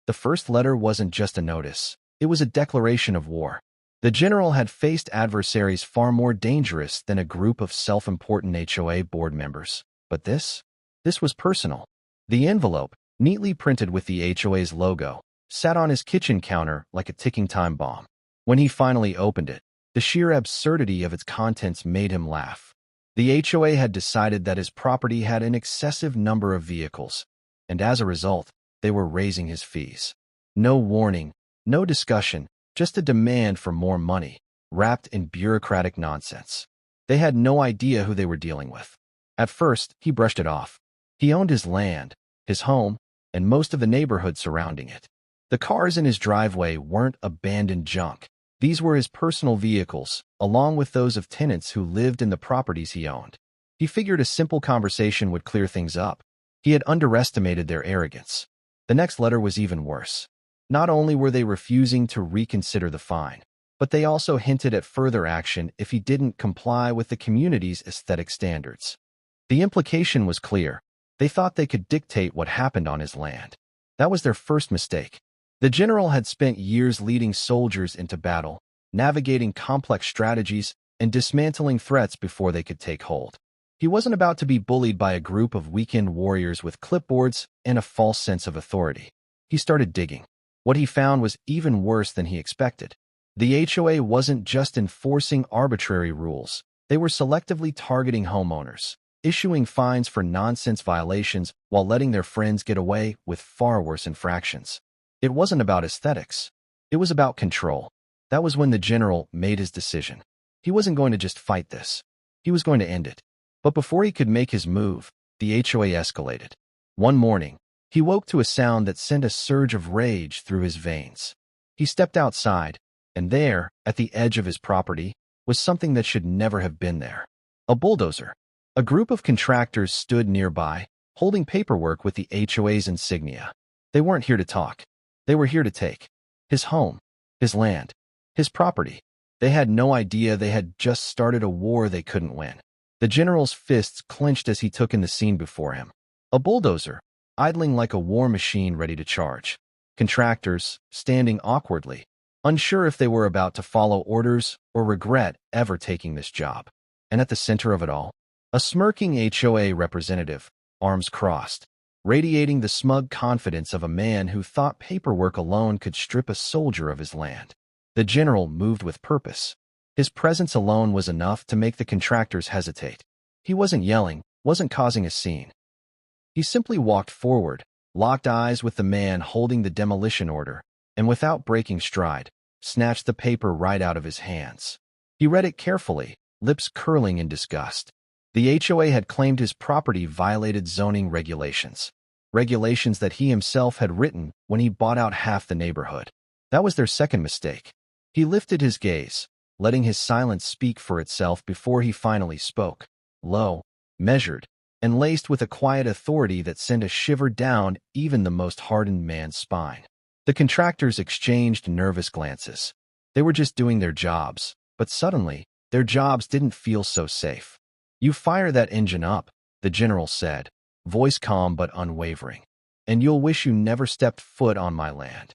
The first letter wasn't just a notice. It was a declaration of war. The general had faced adversaries far more dangerous than a group of self-important HOA board members. But this was personal. The envelope, neatly printed with the HOA's logo, sat on his kitchen counter like a ticking time bomb. When he finally opened it, the sheer absurdity of its contents made him laugh. The HOA had decided that his property had an excessive number of vehicles, and as a result, they were raising his fees. No warning, no discussion, just a demand for more money, wrapped in bureaucratic nonsense. They had no idea who they were dealing with. At first, he brushed it off. He owned his land, his home, and most of the neighborhood surrounding it. The cars in his driveway weren't abandoned junk. These were his personal vehicles, along with those of tenants who lived in the properties he owned. He figured a simple conversation would clear things up. He had underestimated their arrogance. The next letter was even worse. Not only were they refusing to reconsider the fine, but they also hinted at further action if he didn't comply with the community's aesthetic standards. The implication was clear. They thought they could dictate what happened on his land. That was their first mistake. The general had spent years leading soldiers into battle, navigating complex strategies, and dismantling threats before they could take hold. He wasn't about to be bullied by a group of weekend warriors with clipboards and a false sense of authority. He started digging. What he found was even worse than he expected. The HOA wasn't just enforcing arbitrary rules. They were selectively targeting homeowners, issuing fines for nonsense violations while letting their friends get away with far worse infractions. It wasn't about aesthetics. It was about control. That was when the general made his decision. He wasn't going to just fight this. He was going to end it. But before he could make his move, the HOA escalated. One morning, he woke to a sound that sent a surge of rage through his veins. He stepped outside, and there, at the edge of his property, was something that should never have been there. A bulldozer. A group of contractors stood nearby, holding paperwork with the HOA's insignia. They weren't here to talk. They were here to take his home, his land, his property. They had no idea they had just started a war they couldn't win. The general's fists clenched as he took in the scene before him. A bulldozer, idling like a war machine ready to charge. Contractors, standing awkwardly, unsure if they were about to follow orders or regret ever taking this job. And at the center of it all, a smirking HOA representative, arms crossed, radiating the smug confidence of a man who thought paperwork alone could strip a soldier of his land. The general moved with purpose. His presence alone was enough to make the contractors hesitate. He wasn't yelling, wasn't causing a scene. He simply walked forward, locked eyes with the man holding the demolition order, and without breaking stride, snatched the paper right out of his hands. He read it carefully, lips curling in disgust. The HOA had claimed his property violated zoning regulations. Regulations that he himself had written when he bought out half the neighborhood. That was their second mistake. He lifted his gaze, letting his silence speak for itself before he finally spoke. Low, measured, and laced with a quiet authority that sent a shiver down even the most hardened man's spine. The contractors exchanged nervous glances. They were just doing their jobs, but suddenly, their jobs didn't feel so safe. "You fire that engine up," the general said, voice calm but unwavering, "and you'll wish you never stepped foot on my land."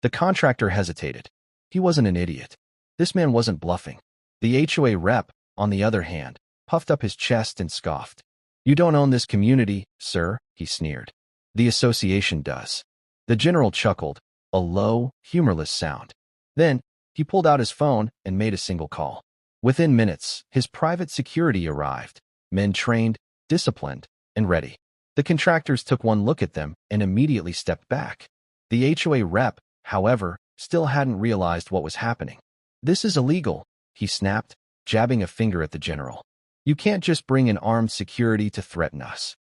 The contractor hesitated. He wasn't an idiot. This man wasn't bluffing. The HOA rep, on the other hand, puffed up his chest and scoffed. "You don't own this community, sir," he sneered. "The association does." The general chuckled, a low, humorless sound. Then, he pulled out his phone and made a single call. Within minutes, his private security arrived, men trained, disciplined, and ready. The contractors took one look at them and immediately stepped back. The HOA rep, however, still hadn't realized what was happening. "This is illegal," he snapped, jabbing a finger at the general. "You can't just bring in armed security to threaten us."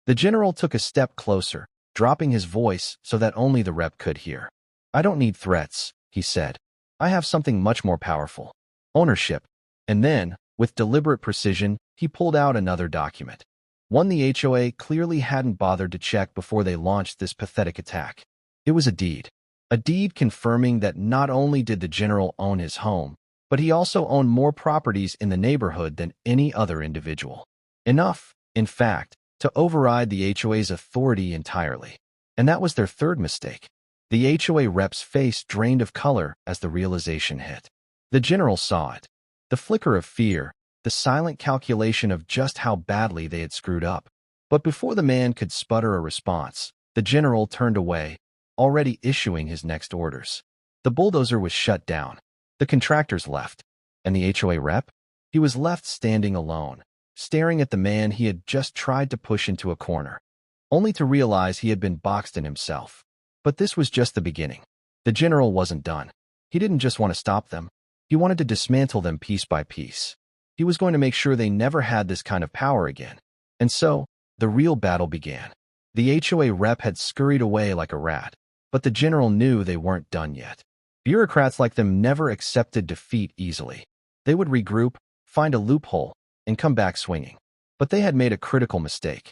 The general took a step closer, dropping his voice so that only the rep could hear. "I don't need threats," he said. "I have something much more powerful. Ownership." And then, with deliberate precision, he pulled out another document. One the HOA clearly hadn't bothered to check before they launched this pathetic attack. It was a deed. A deed confirming that not only did the general own his home, but he also owned more properties in the neighborhood than any other individual. Enough, in fact, to override the HOA's authority entirely. And that was their third mistake. The HOA rep's face drained of color as the realization hit. The general saw it. The flicker of fear, the silent calculation of just how badly they had screwed up. But before the man could sputter a response, the general turned away, already issuing his next orders. The bulldozer was shut down. The contractors left. And the HOA rep? He was left standing alone, staring at the man he had just tried to push into a corner, only to realize he had been boxed in himself. But this was just the beginning. The general wasn't done. He didn't just want to stop them. He wanted to dismantle them piece by piece. He was going to make sure they never had this kind of power again. And so, the real battle began. The HOA rep had scurried away like a rat, but the general knew they weren't done yet. Bureaucrats like them never accepted defeat easily. They would regroup, find a loophole, and come back swinging. But they had made a critical mistake.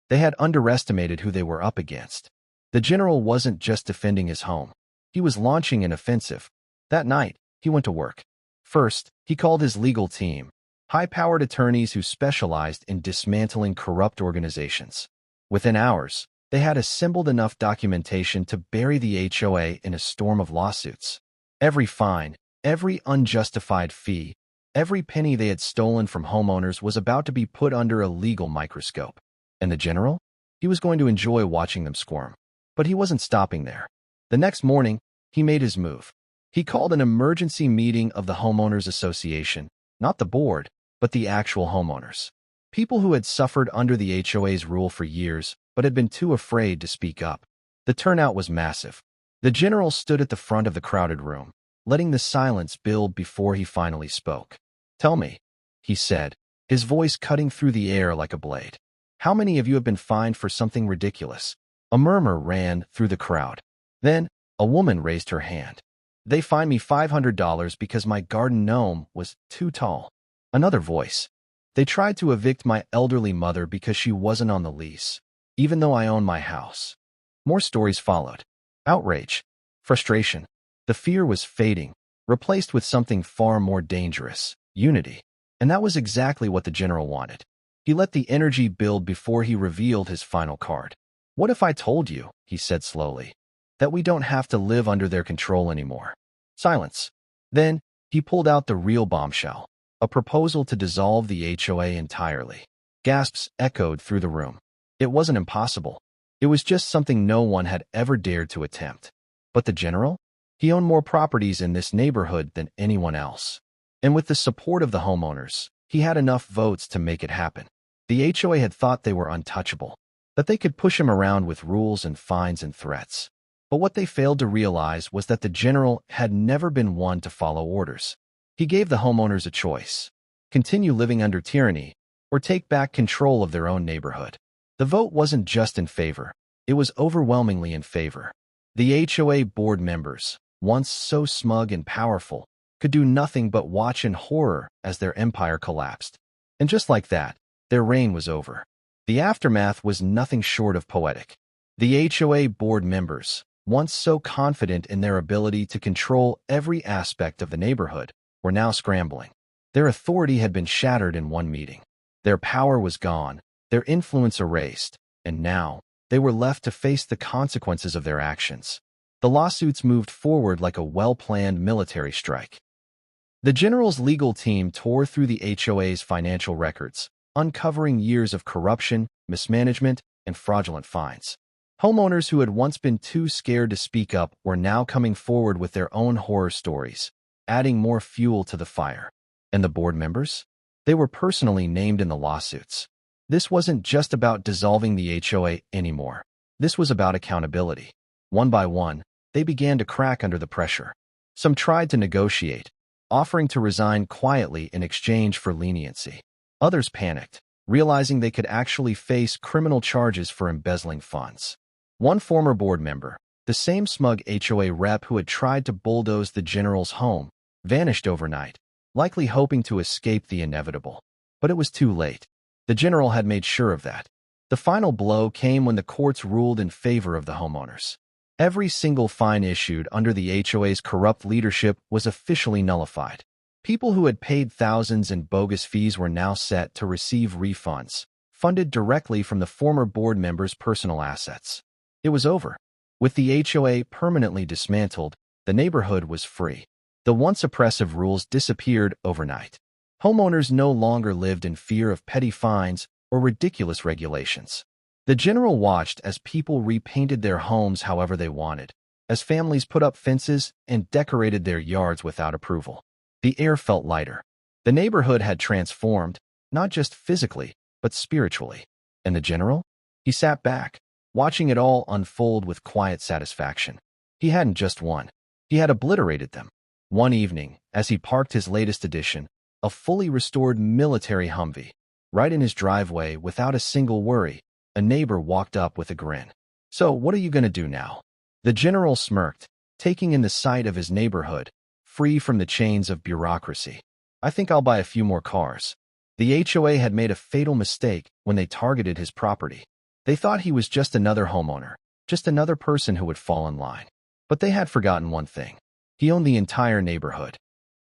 They had underestimated who they were up against. The general wasn't just defending his home. He was launching an offensive. That night, he went to work. First, he called his legal team, high-powered attorneys who specialized in dismantling corrupt organizations. Within hours, they had assembled enough documentation to bury the HOA in a storm of lawsuits. Every fine, every unjustified fee, every penny they had stolen from homeowners was about to be put under a legal microscope. And the general? He was going to enjoy watching them squirm. But he wasn't stopping there. The next morning, he made his move. He called an emergency meeting of the Homeowners Association, not the board, but the actual homeowners. People who had suffered under the HOA's rule for years, but had been too afraid to speak up. The turnout was massive. The general stood at the front of the crowded room, letting the silence build before he finally spoke. "Tell me," he said, his voice cutting through the air like a blade. "How many of you have been fined for something ridiculous?" A murmur ran through the crowd. Then, a woman raised her hand. "They fined me $500 because my garden gnome was too tall." Another voice. "They tried to evict my elderly mother because she wasn't on the lease, even though I own my house." More stories followed. Outrage. Frustration. The fear was fading, replaced with something far more dangerous: unity. And that was exactly what the general wanted. He let the energy build before he revealed his final card. "What if I told you," he said slowly, "that we don't have to live under their control anymore?" Silence. Then, he pulled out the real bombshell, a proposal to dissolve the HOA entirely. Gasps echoed through the room. It wasn't impossible. It was just something no one had ever dared to attempt. But the general? He owned more properties in this neighborhood than anyone else. And with the support of the homeowners, he had enough votes to make it happen. The HOA had thought they were untouchable, that they could push him around with rules and fines and threats. But what they failed to realize was that the general had never been one to follow orders. He gave the homeowners a choice: continue living under tyranny, or take back control of their own neighborhood. The vote wasn't just in favor, it was overwhelmingly in favor. The HOA board members, once so smug and powerful, could do nothing but watch in horror as their empire collapsed. And just like that, their reign was over. The aftermath was nothing short of poetic. The HOA board members, once so confident in their ability to control every aspect of the neighborhood, were now scrambling. Their authority had been shattered in one meeting. Their power was gone, their influence erased, and now they were left to face the consequences of their actions. The lawsuits moved forward like a well-planned military strike. The general's legal team tore through the HOA's financial records, uncovering years of corruption, mismanagement, and fraudulent fines. Homeowners who had once been too scared to speak up were now coming forward with their own horror stories, adding more fuel to the fire. And the board members? They were personally named in the lawsuits. This wasn't just about dissolving the HOA anymore. This was about accountability. One by one, they began to crack under the pressure. Some tried to negotiate, offering to resign quietly in exchange for leniency. Others panicked, realizing they could actually face criminal charges for embezzling funds. One former board member, the same smug HOA rep who had tried to bulldoze the general's home, vanished overnight, likely hoping to escape the inevitable. But it was too late. The general had made sure of that. The final blow came when the courts ruled in favor of the homeowners. Every single fine issued under the HOA's corrupt leadership was officially nullified. People who had paid thousands in bogus fees were now set to receive refunds, funded directly from the former board members' personal assets. It was over. With the HOA permanently dismantled, the neighborhood was free. The once oppressive rules disappeared overnight. Homeowners no longer lived in fear of petty fines or ridiculous regulations. The general watched as people repainted their homes however they wanted, as families put up fences and decorated their yards without approval. The air felt lighter. The neighborhood had transformed, not just physically, but spiritually. And the general? He sat back, watching it all unfold with quiet satisfaction. He hadn't just won. He had obliterated them. One evening, as he parked his latest edition, a fully restored military Humvee, right in his driveway without a single worry, a neighbor walked up with a grin. "So, what are you going to do now?" The general smirked, taking in the sight of his neighborhood, free from the chains of bureaucracy. "I think I'll buy a few more cars." The HOA had made a fatal mistake when they targeted his property. They thought he was just another homeowner, just another person who would fall in line. But they had forgotten one thing. He owned the entire neighborhood.